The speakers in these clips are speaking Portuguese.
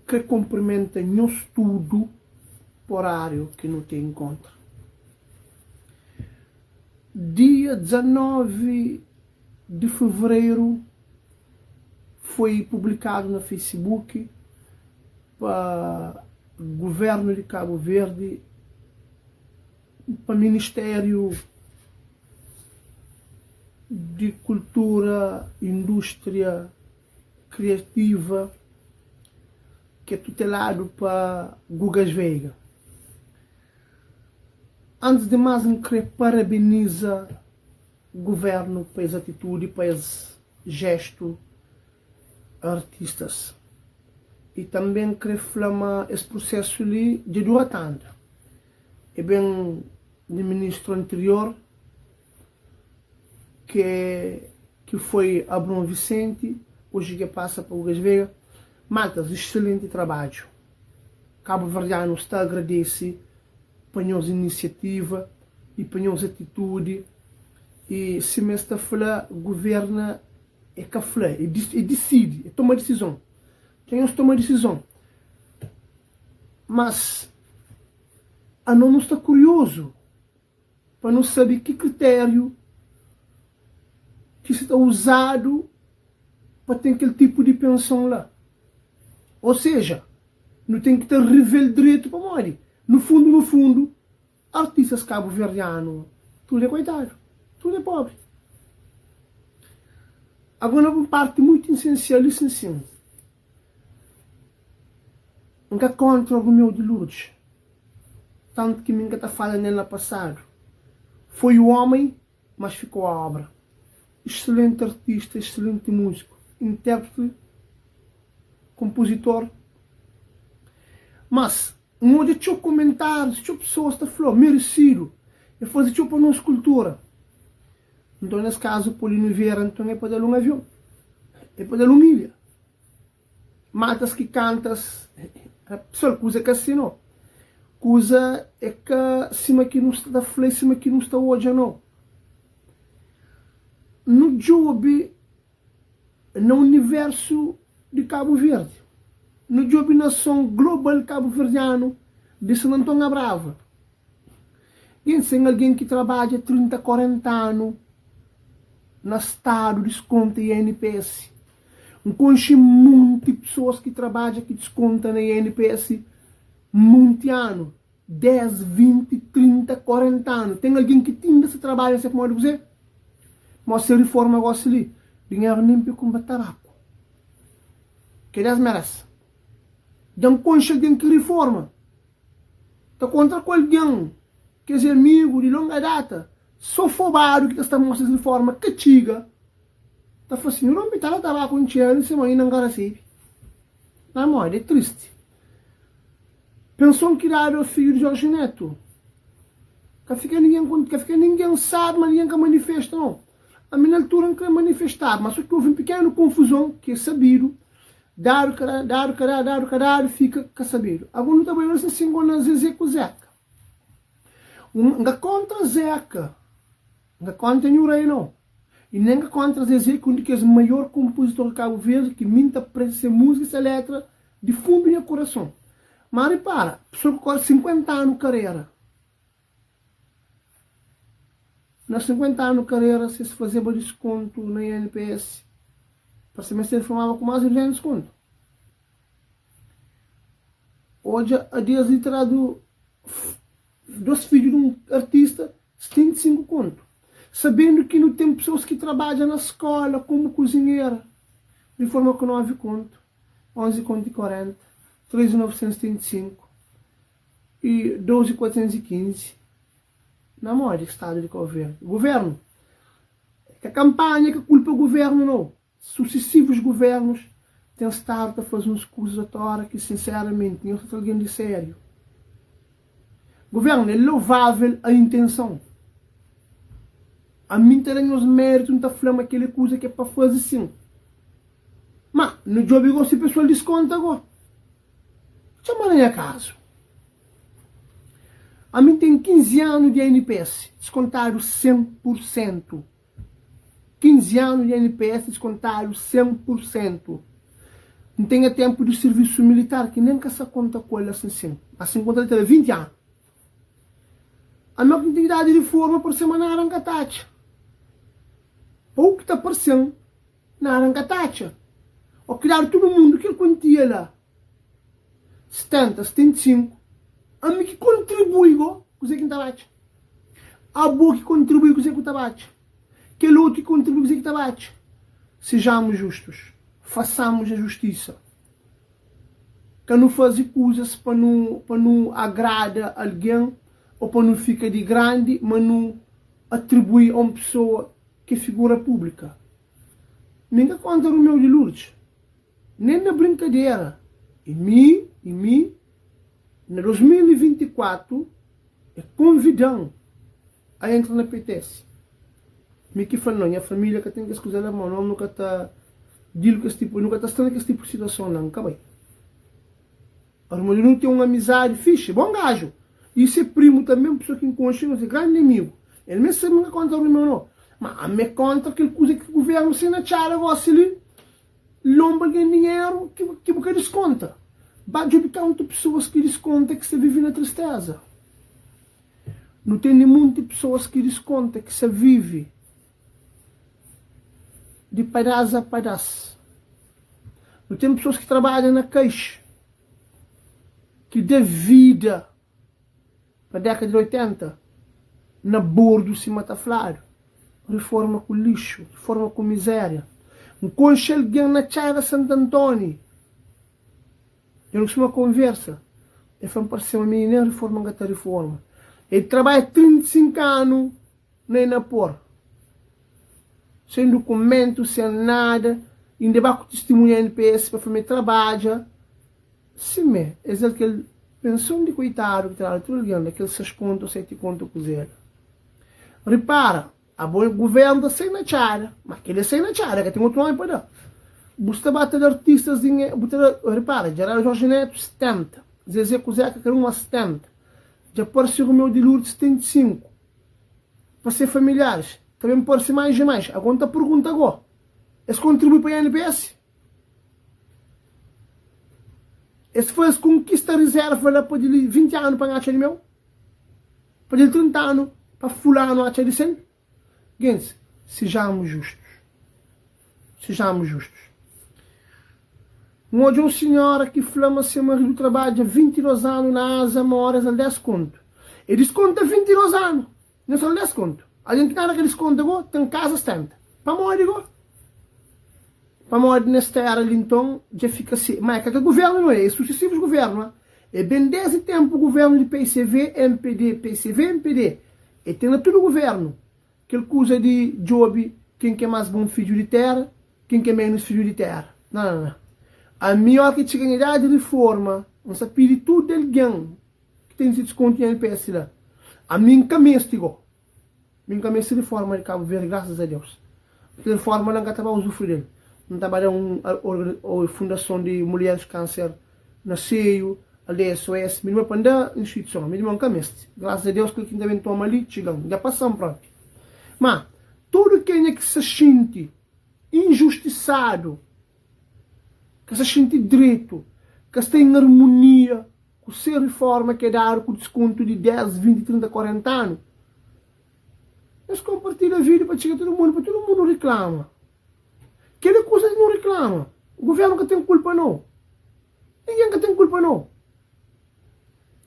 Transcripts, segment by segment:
que cumprimenta no estudo horário que não tem em conta. Dia 19 de fevereiro foi publicado no Facebook para o governo de Cabo Verde, para o Ministério de Cultura, Indústria Criativa, que é tutelado para Gugas Veiga. Antes de mais, eu quero parabenizar o governo para essa atitude, para esse gesto artistas. E também quero falar esse processo ali de duas tantas. É bem o ministro anterior, que foi Abrão Vicente, hoje que passa para o Gugas Veiga. Maltas, excelente trabalho. Cabo Verdeano está a agradecer para a iniciativa e para a atitude. E se me está a falar, governa é que fala, é decide, é tomar decisão. Tem que tomar decisão. Mas a não está curioso para não saber que critério que está usado para ter aquele tipo de pensão lá. Ou seja, não tem que ter revel direito para morrer. No fundo, artistas cabo-verdianos, tudo é coitado, tudo é pobre. Agora, uma parte muito essencial e sensível. Nunca contra o meu de Lourdes, tanto que nunca está falando nele no passado. Foi o homem, mas ficou a obra. Excelente artista, excelente músico, intérprete, compositor. Mas não deixou comentários, deixou pessoas que falam, merecido, e fazer tipo uma escultura. Então, nesse caso, Polino Vieira, então é para dar um avião, é para dar uma ilha. Matas que cantas, a pessoa coisa que assim não. Coisa é que cima que não está da flor, cima que não está hoje não. No job, no universo de Cabo Verde, no job nação global cabo-verdiano, de São Antônio Brava. E tem alguém que trabalha 30, 40 anos no estado, desconta em INPS. Conheço muitas pessoas que trabalham, que descontam na INPS muito ano. 10, 20, 30, 40 anos. Tem alguém que tem esse trabalho, você pode dizer? Mas se reforma negócio ali, dinheiro limpo com tabaco. Que Deus merece. Então, conheço alguém que reforma. Está contra alguém, quer dizer, amigo de longa data, sofobado que está mostrando de forma que tiga. Está falando assim, não me está tabaco em cheiro, se mãe não garante. Não, é triste. Pensou que era o filho de Jorge Neto. Que fica ninguém sabe, mas ninguém que manifesta, não. A minha altura não quer manifestar, mas só que houve uma pequena confusão, que é sabido. Dar o caralho, fica que é sabido. Agora não está bem assim com a Zezé com o Zeca. Não contra Zeca. Não contra nenhum rei, não. E nem contra Zezé, que é o maior compositor de Cabo Verde, que minta para essa música, essa letra, de fundo do meu coração. Mas repara, pessoa com 50 anos de carreira. Nas 50 anos de carreira, se fazia desconto na INPS, para se me informava com mais de 200 desconto. Hoje, a dias literado, dos filhos de um artista, 75 conto. Sabendo que não tem pessoas que trabalham na escola como cozinheira, de forma que não há conto. 11 conto e 40, 3.975 e 12.415. Na moda, estado de governo. Governo. Que a campanha que culpa o governo, não. Sucessivos governos têm estado a fazer uns cursos à hora que, sinceramente, não é alguém de sério. Governo, é louvável a intenção. A mim terem os méritos, não está falando aquela coisa que é para fazer assim. Mas, no job, se o pessoal desconta agora. Chama nem a caso. A mim tem 15 anos de INPS, descontado 100%. 15 anos de INPS, descontado 100%. não tenha tempo de serviço militar, que nem que essa conta com ele assim conta ele teve 20 anos. A minha quantidade de forma por semana na Arancatacha. Ou que está aparecendo na Arancatacha. Ou criar todo mundo que ele quantia lá. 70, 75. A mim que contribui com o Zé Quintabacha. A boa que contribui com o Zé Quintabacha. Aquele outro que contribui com o Zé Quintabacha. Sejamos justos. Façamos a justiça. Que não fazer coisas para não agradar alguém ou para não ficar de grande, mas não atribuir a uma pessoa que é figura pública. Ninguém conta o meu de Lourdes. Nem na brincadeira. E mim, na 2024, é convidando a entrar na PTS. Me que fala, não, minha família que tem que escutar a mão, nunca está dilo que esse tipo, nunca está estando com esse tipo de situação, não, acabei. A irmã não tem uma amizade, fixe, bom gajo. E esse primo também, uma pessoa que encontra, é grande inimigo. Ele mesmo sabe que conta o irmão, não. Mas a me conta aquela coisa que o governo se na tchara, você ali, lomba ganha dinheiro, que você desconta. Bate de tanto pessoas que desconta que você vive na tristeza. Não tem muitas pessoas que desconta que você vive de pedaço a pedaço. Não tem pessoas que trabalham na caixa, que dê vida para a década de 80, na bordo se mata flaro, reforma com lixo, reforma com miséria. Um conselho na Chara Santo Antônio. Eu não costumo uma conversa. Ele foi parecer uma menina, reforma a reforma. Ele trabalha 35 anos nem na por. Sem documento, sem nada. Ainda vai com testemunha NPS para fazer trabalho. Sim, é aquele pensão de coitado que está tudo ligando, aquele 6 contos, 7 contos com zero. Repara, a bom governo está sem na Chara, mas aquele é sem na Chara, que tem outro nome para dar. Você bate de artistas, repara, Geraldo Jorge Neto, 70. Zezé Cuzeca, que era uma 70. Já apareceu o meu de Lourdes, 75. Para ser familiares, também pode ser mais e mais. Agora a pergunta agora. Esse contribui para a NPS? Esse foi as conquista reserva lá para ele 20 anos para ganhar meu? Para ele 30 anos para fulano a de 100? Gente, sejamos justos. Sejamos justos. Uma senhora que flama seu marido trabalha 22 anos na asa, uma hora ele desconto. E desconta 22 anos. Não só desconto. A gente nada que desconta agora, tem casa 70. Para morrer agora. Para morrer nesta era ali então, já fica assim. Mas é que o governo não é, é sucessivos governos. É bem desde tempo o governo de PCV, MPD, PCV, MPD. E tem todo o governo. Aquela coisa de job, quem quer mais bom filho de terra, quem quer menos filho de terra. Não. A melhor que chega em idade de reforma, não se pede tudo de alguém que tem esse desconto em NPS lá. A mim camestigo. Minha camisa de reforma de Cabo Verde, graças a Deus. Porque reforma não estava a usufruir. Não trabalha a Fundação de Mulheres Câncer na CEIO, a DSOS, mesmo para a instituição, mesmo um camisa. Graças a Deus que ele também toma ali, chegamos, já passamos pronto. Mas, todo quem é que se sente injustiçado, que se sente direito, que está em harmonia com a reforma que é dar com desconto de 10, 20, 30, 40 anos, eles compartilham a vida para chegar a todo mundo reclama. Aquela coisa não reclama. O governo que tem culpa não. Ninguém que tem culpa não.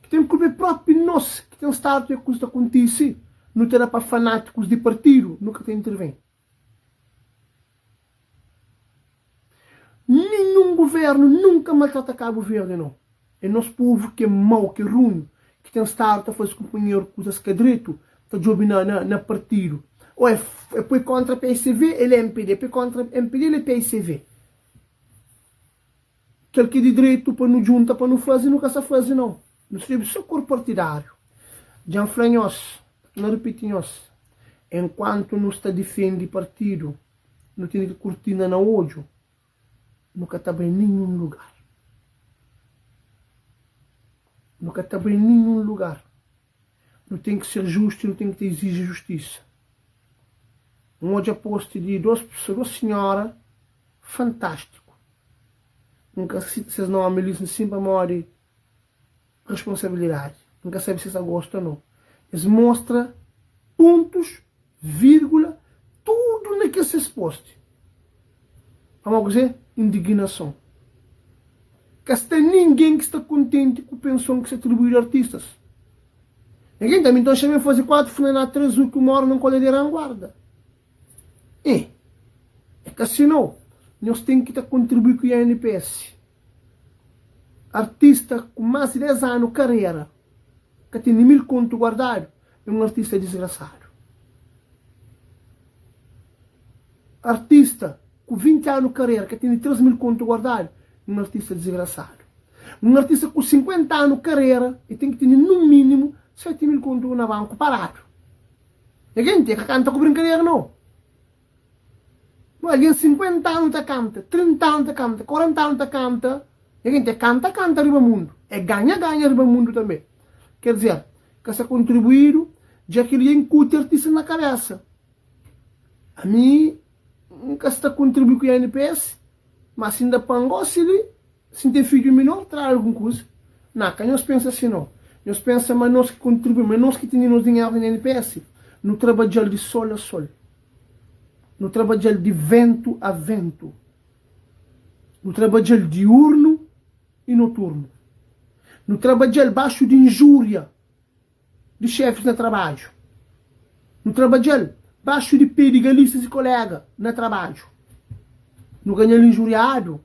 Que tem culpa é próprio nós, que tem estado que a coisa acontece. Não terá para fanáticos de partido, nunca tem intervém. Nenhum governo nunca maltrata Cabo Verde, não. É nosso povo que é mau, que é ruim, que tem estado a fazer companheiro coisas que é direito, está jogando na partido. Ou é contra a PCV, ele é MPD, é contra a MPD, ele é PCV. Aquele que é de direito para não junta, para não fazer, nunca se faz, não. Não se deve só cor partidário. Já flanhos, não repetimos, enquanto não está defende partido, não tem que cortina na olho, nunca está bem em nenhum lugar. Nunca está bem em nenhum lugar. Não tem que ser justo, não tem que exigir justiça. Um hoje aposto de duas senhoras, fantástico. Nunca vocês não amelicem sempre a maior responsabilidade. Nunca sabe se vocês gostam ou não. Eles mostram pontos, vírgula, tudo naquele que se poste. Vamos dizer, indignação. Que tem ninguém que está contente com a pensão que se atribui a artistas. Ninguém também está chamando a fazer 4 flenadas 3 que uma hora não colheram a guarda. É que assim não. Nós temos que contribuir com a NPS. Artista com mais de 10 anos de carreira, que tem 1000 contos guardados, é um artista desgraçado. Artista com 20 anos de carreira, que tem 3000 contos guardados, é um artista desgraçado. Um artista com 50 anos de carreira e tem que ter no mínimo 7000 contos na banco parado. Ninguém tem que cantar com brincadeira, não. Alguém 50 anos da canta, 30 anos da canta, 40 anos da canta, ninguém tem canta arriba o mundo. É ganha arriba o mundo também. Quer dizer, que se contribuir, já que ele incute artista na cabeça. A mim, nunca está contribuindo com a NPS, mas se ainda pangou, se tem filho menor, traz alguma coisa. Não, que nós pensamos assim, não. Nós pensamos, mas nós que contribuímos, mas nós que temos dinheiro na NPS, no trabalho de sol a sol. No trabalho de vento a vento. No trabalho diurno e noturno. No trabalho baixo de injúria de chefes no trabalho. No trabalho baixo de perigalistas e colegas no trabalho. No ganhar injuriado.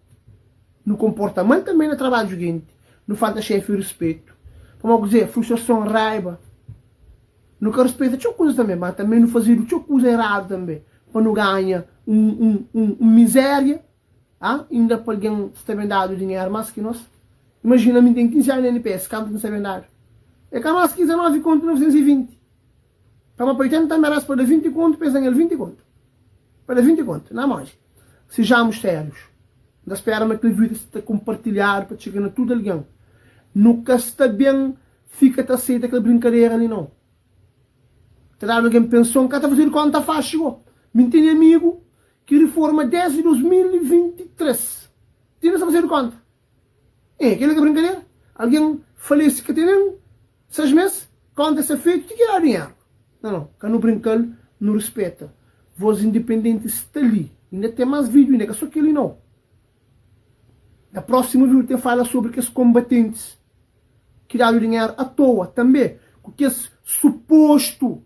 No comportamento também no trabalho seguinte. No falta chefe e respeito. Vamos dizer, frustração, raiva. No que respeita, tinha coisa também, mas também não fazer tinha coisa errada também. Para não ganhar miséria, ainda para alguém se tem dado dinheiro mais que nós. Imagina, me tem 15 anos na NPS, quanto não se tem dado? É que a nós 19 conto 920. Para uma 80 merece para 20 conto, pensam ele 20 conto. Para 20 conto, não mais. Sejamos sérios. Da espera que a vida se compartilhar para chegar a tudo alguém. Nunca está bem, fica-te aceita aquela brincadeira ali não. Terá alguém pensou que está fazendo conta faz chegou. Me tem amigo que reforma 10 de 2023. Tira-se a fazer conta. É aquela que brincadeira. Alguém falece que tem 6 meses, conta essa feito, tem que dar dinheiro. Não, que não brincar, não respeita. Voz independente está ali. Ainda tem mais vídeo, ainda que só aquele não. Na próxima vídeo tem fala sobre que os combatentes que dão dinheiro à toa também. Porque esse suposto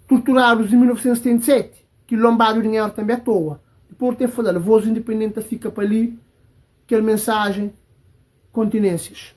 torturados em 1977, que lombaram o dinheiro também à toa. Depois tem falado, voz independente fica para ali, aquela mensagem, continências.